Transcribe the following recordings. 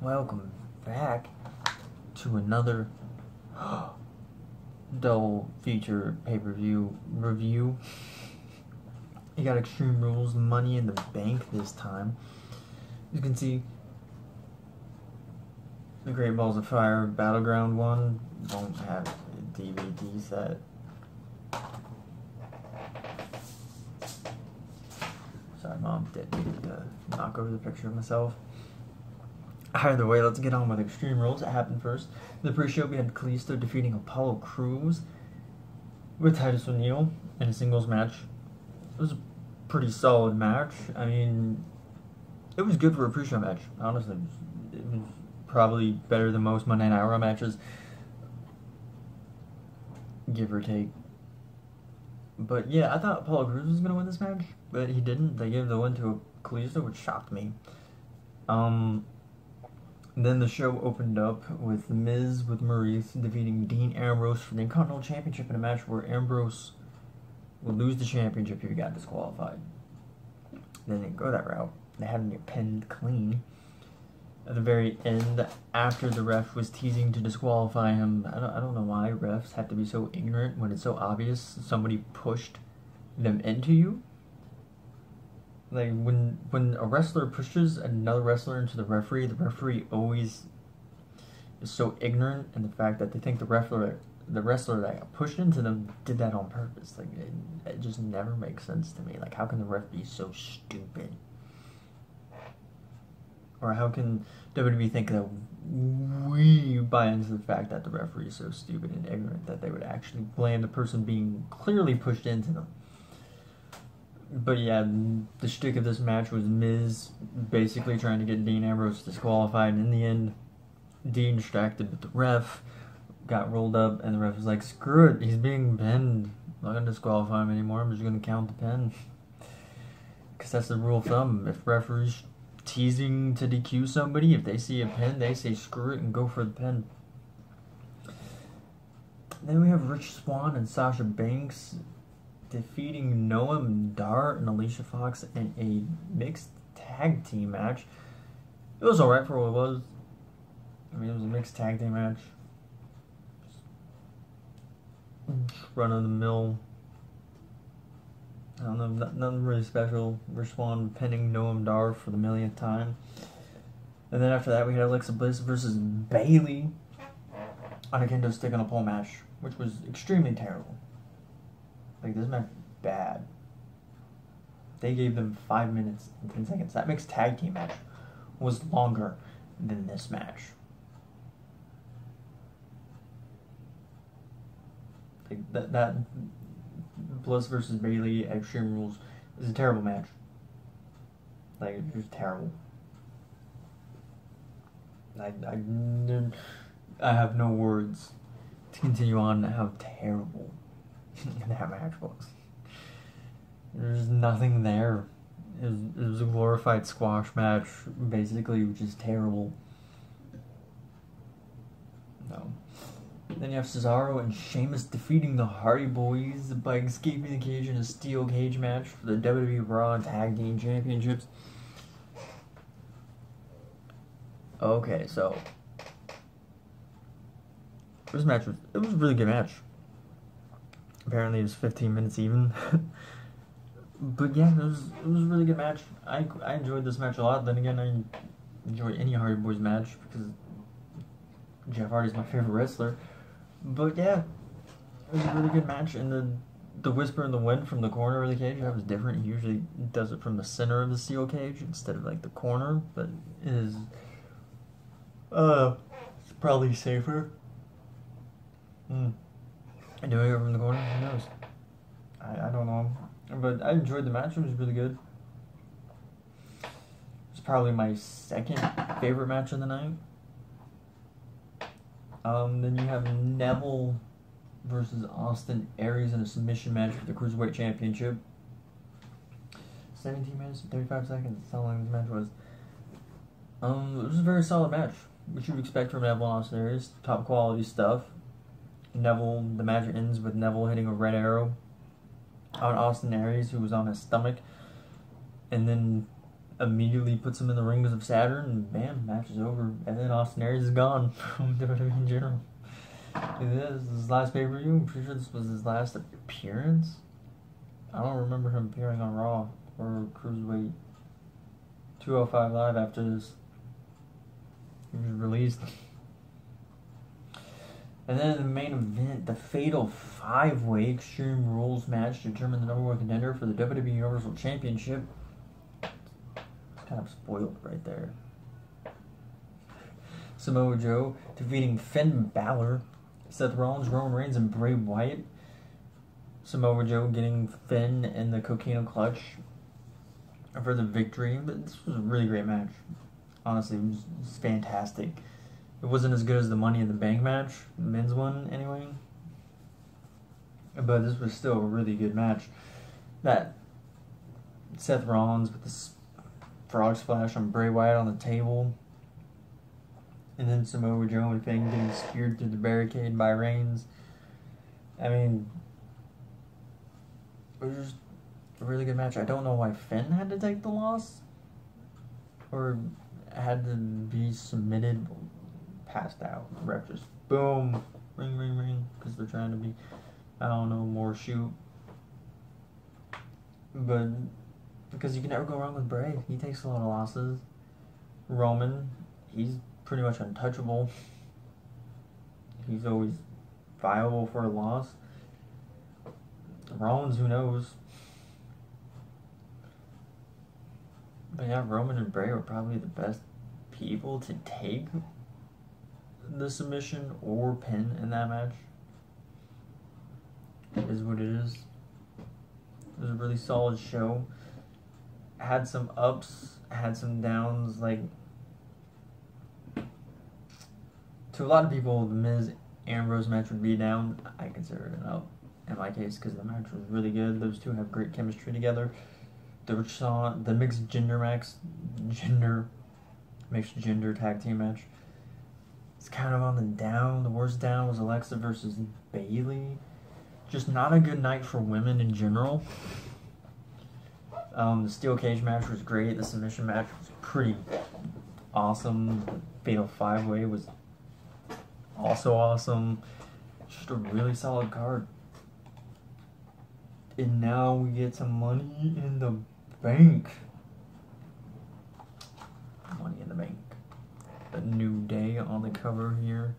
Welcome back to another double feature pay-per-view review. You got Extreme Rules Money in the Bank this time. You can see the Great Balls of Fire Battleground one won't have a DVD set. Sorry, Mom, didn't need to knock over the picture of myself. Either way, let's get on with Extreme Rules. It happened first. In the pre-show, we had Kalisto defeating Apollo Crews with Titus O'Neil in a singles match. It was a pretty solid match. I mean, it was good for a pre-show match. Honestly, it was probably better than most Monday Night Raw matches, give or take. But yeah, I thought Apollo Crews was going to win this match, but he didn't. They gave the win to Kalisto, which shocked me. Then the show opened up with The Miz with Maurice defeating Dean Ambrose for the Intercontinental Championship in a match where Ambrose would lose the championship if he got disqualified. They didn't go that route. They had him get pinned clean. At the very end, after the ref was teasing to disqualify him, I don't know why refs have to be so ignorant when it's so obvious somebody pushed them into you. Like, when a wrestler pushes another wrestler into the referee always is so ignorant in the fact that they think the wrestler that got pushed into them did that on purpose. Like, it just never makes sense to me. Like, how can the ref be so stupid? Or how can WWE think that we buy into the fact that the referee is so stupid and ignorant that they would actually blame the person being clearly pushed into them? But yeah, the shtick of this match was Miz basically trying to get Dean Ambrose disqualified. In the end, Dean distracted with the ref, got rolled up, and the ref was like, screw it, he's being pinned. I'm not going to disqualify him anymore, I'm just going to count the pin. Because that's the rule of thumb. If referees teasing to DQ somebody, if they see a pin, they say screw it and go for the pin. Then we have Rich Swann and Sasha Banks defeating Noam Dar and Alicia Fox in a mixed tag team match. It was alright for what it was. I mean, it was a mixed tag team match. Run of the mill. I don't know, nothing really special. Rich Swann pinning Noam Dar for the millionth time. And then after that, we had Alexa Bliss versus Bayley on a kendo stick on a pole match, which was extremely terrible. Like, this match was bad. They gave them 5 minutes and 10 seconds. That mixed tag team match was longer than this match. Like, that Bliss versus Bayley at Extreme Rules is a terrible match. Like, it was terrible. I have no words to continue on how terrible that match was. There's nothing there. It was a glorified squash match, basically, which is terrible. No. Then you have Cesaro and Sheamus defeating the Hardy Boys by escaping the cage in a steel cage match for the WWE Raw Tag Team Championships. Okay, so this match was a really good match. Apparently it was 15 minutes even. But yeah, it was a really good match. I enjoyed this match a lot. Then again, I enjoy any Hardy Boys match because Jeff Hardy's my favorite wrestler. But yeah, it was a really good match. And the whisper in the wind from the corner of the cage, that was different. He usually does it from the center of the steel cage instead of like the corner. But it is it's probably safer. Doing it from the corner, who knows? I don't know. But I enjoyed the match, it was really good. It's probably my second favorite match of the night. Then you have Neville versus Austin Aries in a submission match for the Cruiserweight Championship. 17 minutes and 35 seconds, that's how long this match was. It was a very solid match, which you would expect from Neville and Austin Aries. Top quality stuff. Neville, the match ends with Neville hitting a red arrow on Austin Aries, who was on his stomach, and then immediately puts him in the rings of Saturn, and bam, match is over. And then Austin Aries is gone from WWE in general. This is his last pay-per-view. I'm pretty sure this was his last appearance. I don't remember him appearing on Raw or Cruiserweight 205 Live after this. He was released. And then in the main event, the Fatal 5-Way Extreme Rules match to determine the number one contender for the WWE Universal Championship. It's kind of spoiled right there. Samoa Joe defeating Finn Balor, Seth Rollins, Roman Reigns, and Bray Wyatt. Samoa Joe getting Finn in the Coquina Clutch for the victory. But this was a really great match. Honestly, it was fantastic. It wasn't as good as the Money in the Bank match, the men's one anyway. But this was still a really good match. That Seth Rollins with the frog splash on Bray Wyatt on the table. And then Samoa Joe and Finn getting speared through the barricade by Reigns. I mean, it was just a really good match. I don't know why Finn had to take the loss. Or had to be submitted, passed out. The ref just, boom, ring, ring, ring. Because they're trying to be, I don't know, more shoot. But, because you can never go wrong with Bray. He takes a lot of losses. Roman, he's pretty much untouchable. He's always viable for a loss. Rollins, who knows? But yeah, Roman and Bray were probably the best people to take the submission or pin in that match. It is what it is. It was a really solid show. Had some ups, had some downs. Like, to a lot of people, the Miz Ambrose match would be down. I consider it an up in my case because the match was really good. Those two have great chemistry together. The mixed gender tag team match. It's kind of on the down. The worst down was Alexa versus Bayley. Just not a good night for women in general. The steel cage match was great. The submission match was pretty awesome. The Fatal 5-Way was also awesome. Just a really solid card. And now we get some Money in the Bank. Money in the Bank. A New Day on the cover here,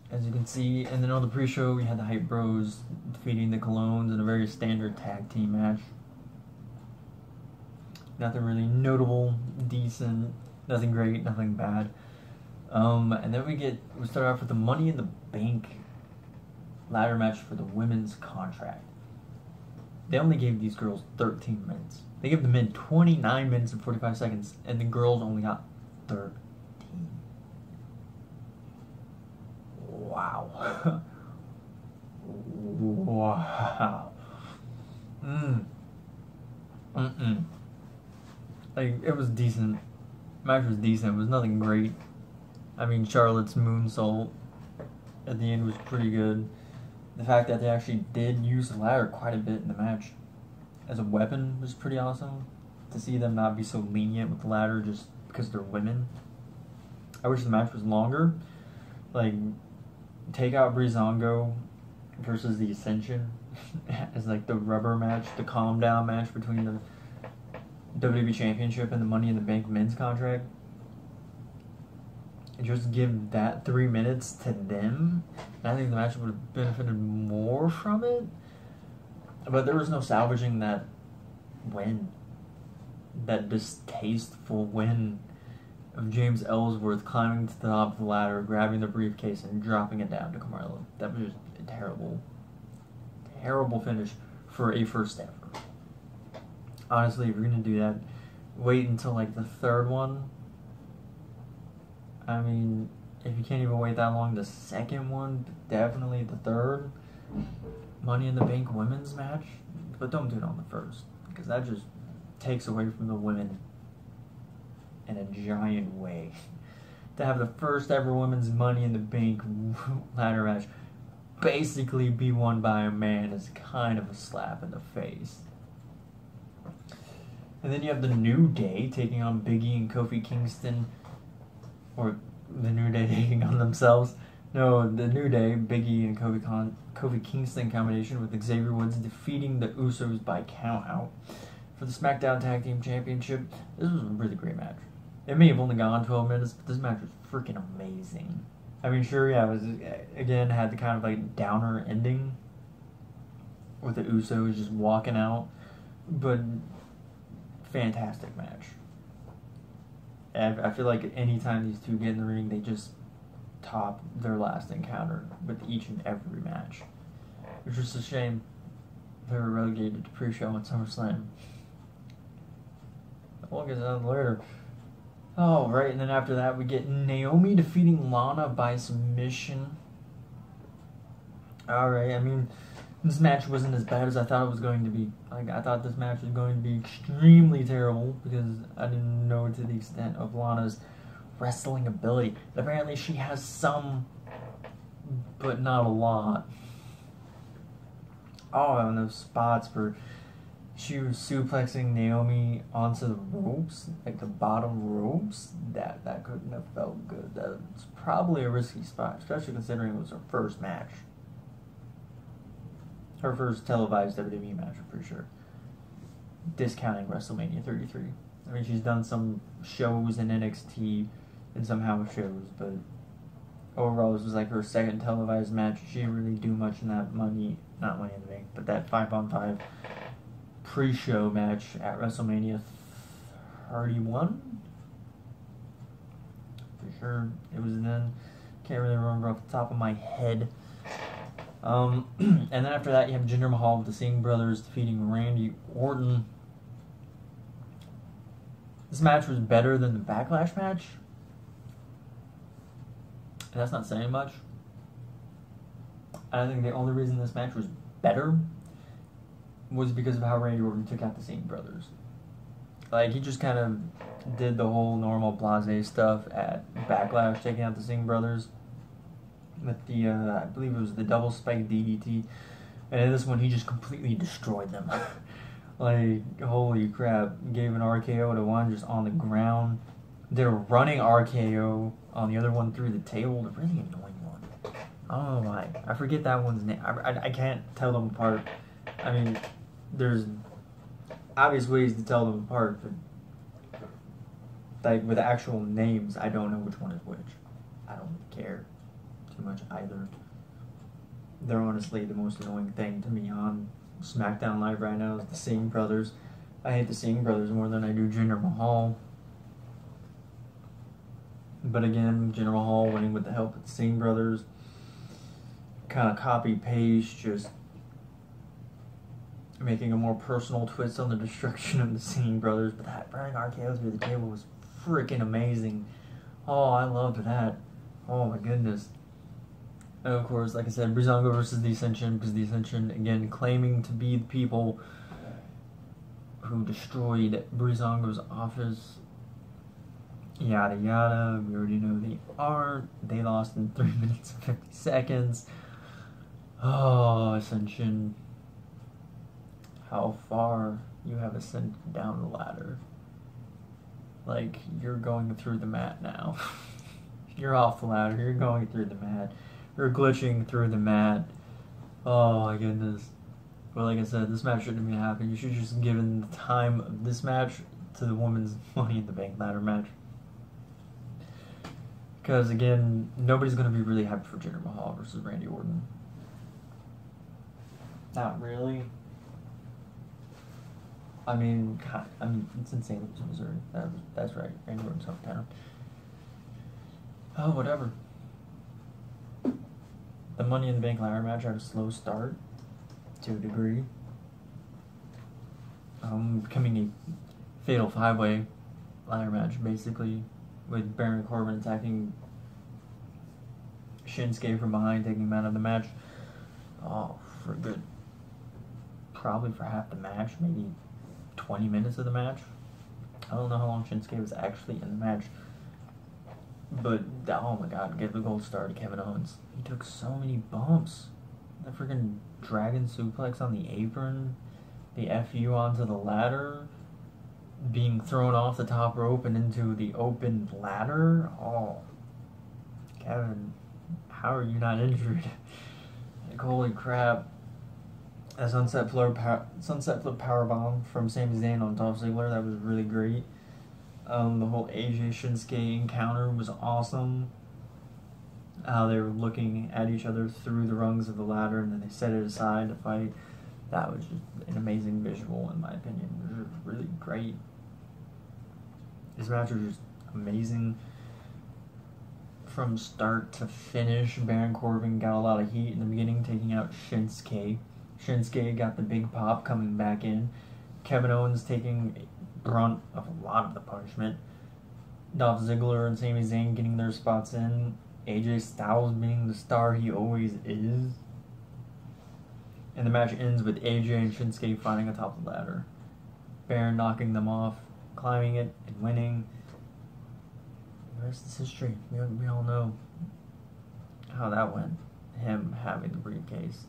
as you can see. And then on the pre-show, we had the Hype Bros defeating the Colognes in a very standard tag team match. Nothing really notable, decent, nothing great, nothing bad. And then we start off with the Money in the Bank ladder match for the women's contract. They only gave these girls 13 minutes. They gave the men 29 minutes and 45 seconds, and the girls only got 13. Wow. Wow. Like, it was decent. Match was decent. It was nothing great. I mean, Charlotte's moonsault at the end was pretty good. The fact that they actually did use the ladder quite a bit in the match as a weapon was pretty awesome. To see them not be so lenient with the ladder just because they're women. I wish the match was longer. Like, take out Breezango versus the Ascension as like the rubber match, the calm down match between the WWE Championship and the Money in the Bank men's contract. And just give that 3 minutes to them. And I think the match would have benefited more from it. But there was no salvaging that win. That distasteful win of James Ellsworth climbing to the top of the ladder, grabbing the briefcase, and dropping it down to Carmelo. That was just a terrible, terrible finish for a first ever. Honestly, if you're going to do that, wait until like the third one. I mean, if you can't even wait that long, the second one, definitely the third. Money in the Bank women's match. But don't do it on the first, because that just takes away from the women in a giant way. To have the first ever women's Money in the Bank ladder match basically be won by a man is kind of a slap in the face. And then you have the New Day taking on Big E and Kofi Kingston. Or the New Day taking on themselves. No, the New Day, Big E and Kofi Kingston combination with Xavier Woods defeating the Usos by count out for the SmackDown Tag Team Championship. This was a really great match. It may have only gone 12 minutes, but this match was freaking amazing. I mean, sure, yeah, it was, again, had the kind of like downer ending with the Usos just walking out, but fantastic match. And I feel like anytime these two get in the ring, they just top their last encounter with each and every match. It's just a shame they were relegated to pre-show at SummerSlam. We'll get to that later. Oh, right, and then after that we get Naomi defeating Lana by submission. Alright, I mean, this match wasn't as bad as I thought it was going to be. Like, I thought this match was going to be extremely terrible because I didn't know to the extent of Lana's wrestling ability. Apparently she has some, but not a lot. Oh, and those spots where she was suplexing Naomi onto the ropes, like the bottom ropes, that couldn't have felt good. That was probably a risky spot, especially considering it was her first match. Her first televised WWE match, I'm pretty sure. Discounting WrestleMania 33. I mean, she's done some shows in NXT and some house shows, but overall, this was like her second televised match. She didn't really do much in that not Money in the Bank, but that 5-on-5 pre-show match at WrestleMania 31. Pretty sure it was then. Can't really remember off the top of my head. And then after that, you have Jinder Mahal with the Singh brothers defeating Randy Orton. This match was better than the Backlash match. And that's not saying much. I think the only reason this match was better was because of how Randy Orton took out the Singh brothers. Like, he just kind of did the whole normal blase stuff at Backlash, taking out the Singh brothers with the, I believe it was the double spike DDT. And in this one, he just completely destroyed them. Like, holy crap. Gave an RKO to one just on the ground. Did a running RKO on the other one through the table. The really annoying one. I don't know why. I forget that one's name. I can't tell them apart. I mean, there's obvious ways to tell them apart, but like with actual names, I don't know which one is which. I don't care too much either. They're honestly the most annoying thing to me on SmackDown Live right now is the Singh brothers. I hate the Singh brothers more than I do Jinder Mahal. But again, Jinder Mahal winning with the help of the Singh brothers. Kind of copy-paste, just making a more personal twist on the destruction of the Singh brothers. But that running RKO through the table was freaking amazing. Oh, I loved that. Oh my goodness. And of course, like I said, Breezango versus the Ascension, because the Ascension, again, claiming to be the people who destroyed Breezango's office. Yada yada, we already know they aren't. They lost in 3 minutes and 50 seconds. Oh, Ascension. How far you have ascended down the ladder. Like, you're going through the mat now. You're off the ladder, you're going through the mat. You're glitching through the mat. Oh my goodness. Well, like I said, this match shouldn't even happen. You should just given the time of this match to the women's Money in the Bank ladder match. Because, again, nobody's going to be really happy for Jinder Mahal versus Randy Orton. Not really. I mean, it's in St. Louis, Missouri. That's right. Randy Orton's hometown. Oh, whatever. The Money in the Bank ladder match had a slow start, to a degree. Becoming a fatal 5-way ladder match, basically, with Baron Corbin attacking Shinsuke from behind, taking him out of the match. Oh, for good. Probably for half the match, maybe 20 minutes of the match. I don't know how long Shinsuke was actually in the match. But, oh my god, give the gold star to Kevin Owens. He took so many bumps. The freaking dragon suplex on the apron. The FU onto the ladder. being thrown off the top rope and into the open ladder. Oh, Kevin, how are you not injured? Like, holy crap. A sunset flip powerbomb from Sami Zayn on Dolph Ziggler, that was really great. The whole AJ Shinsuke encounter was awesome. How they were looking at each other through the rungs of the ladder and then they set it aside to fight. That was just an amazing visual, in my opinion. It was really great. This match was just amazing from start to finish. Baron Corbin got a lot of heat in the beginning, taking out Shinsuke. Shinsuke got the big pop coming back in. Kevin Owens taking brunt of a lot of the punishment. Dolph Ziggler and Sami Zayn getting their spots in. AJ Styles being the star he always is. And the match ends with AJ and Shinsuke fighting atop the ladder. Baron knocking them off, climbing it, and winning. The rest is history. We all know how that went. Him having the briefcase.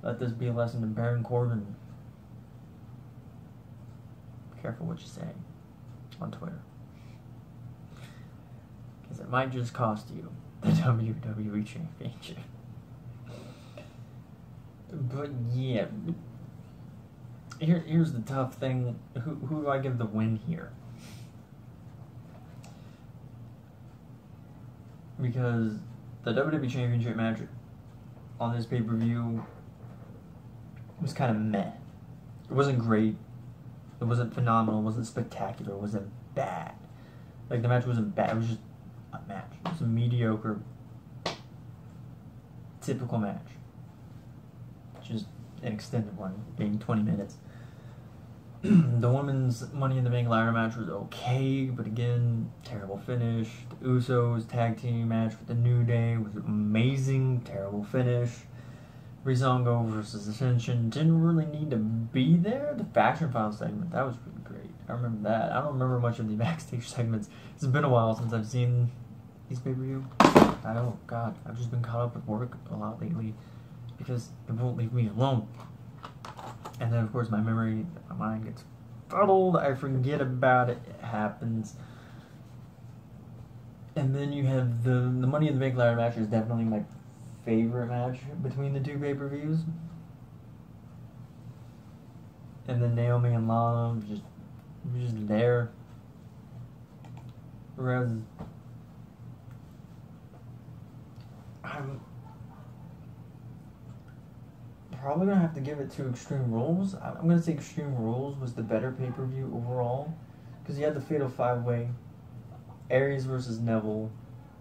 Let this be a lesson to Baron Corbin. Be careful what you say on Twitter. Because it might just cost you the WWE Championship. But yeah, here's the tough thing. Who do I give the win here? Because the WWE Championship match on this pay-per-view was kind of meh. It wasn't great. It wasn't phenomenal. It wasn't spectacular. It wasn't bad. Like, the match wasn't bad. It was just a match. It was a mediocre, typical match. Just an extended one, being 20 minutes. The women's Money in the Bank ladder match was okay, but again, terrible finish. The Usos tag team match with the New Day was amazing, terrible finish. Breezango versus Ascension didn't really need to be there. The Faction File segment, that was pretty great. I remember that. I don't remember much of the backstage segments. It's been a while since I've seen these pay-per-view. Oh, God. I've just been caught up with work a lot lately because it won't leave me alone. And then, of course, my mind gets fuddled. I forget about it. It happens. And then you have the Money in the Bank ladder match is definitely my favorite match between the two pay-per-views. And then Naomi and Lana was just there. Whereas I'm probably going to have to give it to Extreme Rules. I'm going to say Extreme Rules was the better pay-per-view overall. Because you had the Fatal 5-Way, Aries versus Neville,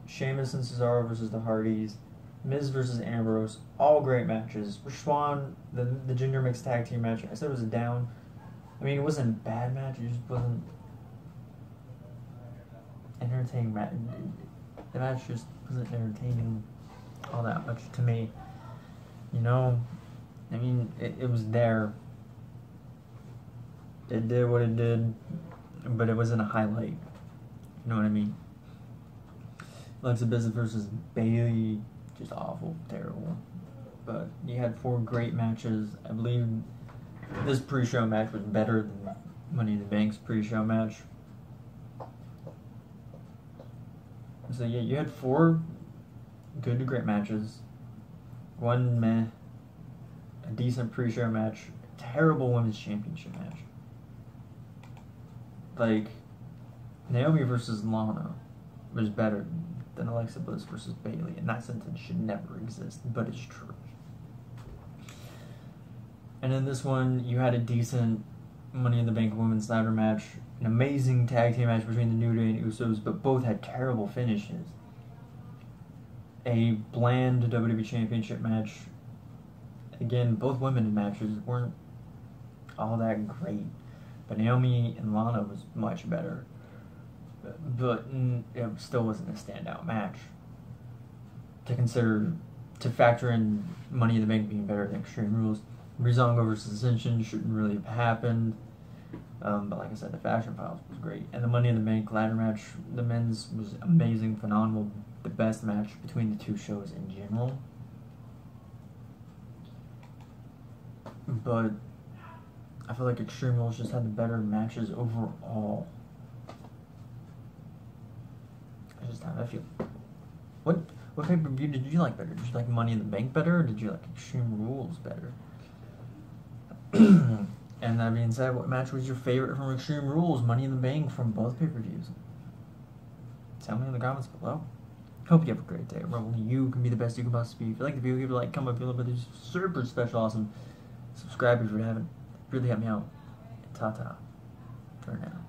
Sheamus and Cesaro versus the Hardys, Miz versus Ambrose, all great matches. Swan, the Gender Mixed Tag Team match, I said it was a down. I mean, it wasn't a bad match, it just wasn't entertaining. The match just wasn't entertaining all that much to me. You know, I mean, it was there. It did what it did, but it wasn't a highlight. You know what I mean? Alexa Bliss versus Bayley, just awful, terrible. But you had 4 great matches. I believe this pre-show match was better than Money in the Bank's pre-show match. So yeah, you had 4 good to great matches. 1 meh, a decent pre-show match, terrible women's championship match. Like, Naomi versus Lana was better than Alexa Bliss versus Bayley, and that sentence should never exist, but it's true. And in this one, you had a decent Money in the Bank women's ladder match, an amazing tag team match between the New Day and Usos, but both had terrible finishes. A bland WWE Championship match. Again, both women matches weren't all that great, but Naomi and Lana was much better. But it still wasn't a standout match. To factor in Money in the Bank being better than Extreme Rules, Breezango versus Ascension shouldn't really have happened. But like I said, the Fashion Files was great. And the Money in the Bank ladder match, the men's was amazing, phenomenal, the best match between the two shows in general. But I feel like Extreme Rules just had the better matches overall. That's just how I feel. What pay-per-view did you like better? Did you like Money in the Bank better, or did you like Extreme Rules better? And that being said, what match was your favorite from Extreme Rules, Money in the Bank, from both pay-per-views? Tell me in the comments below. Hope you have a great day. Remember, only you can be the best you can possibly be. If you like the video, give it a like, comment below, but there's super special awesome. Subscribe if you haven't. Really help me out. Ta-ta. For now.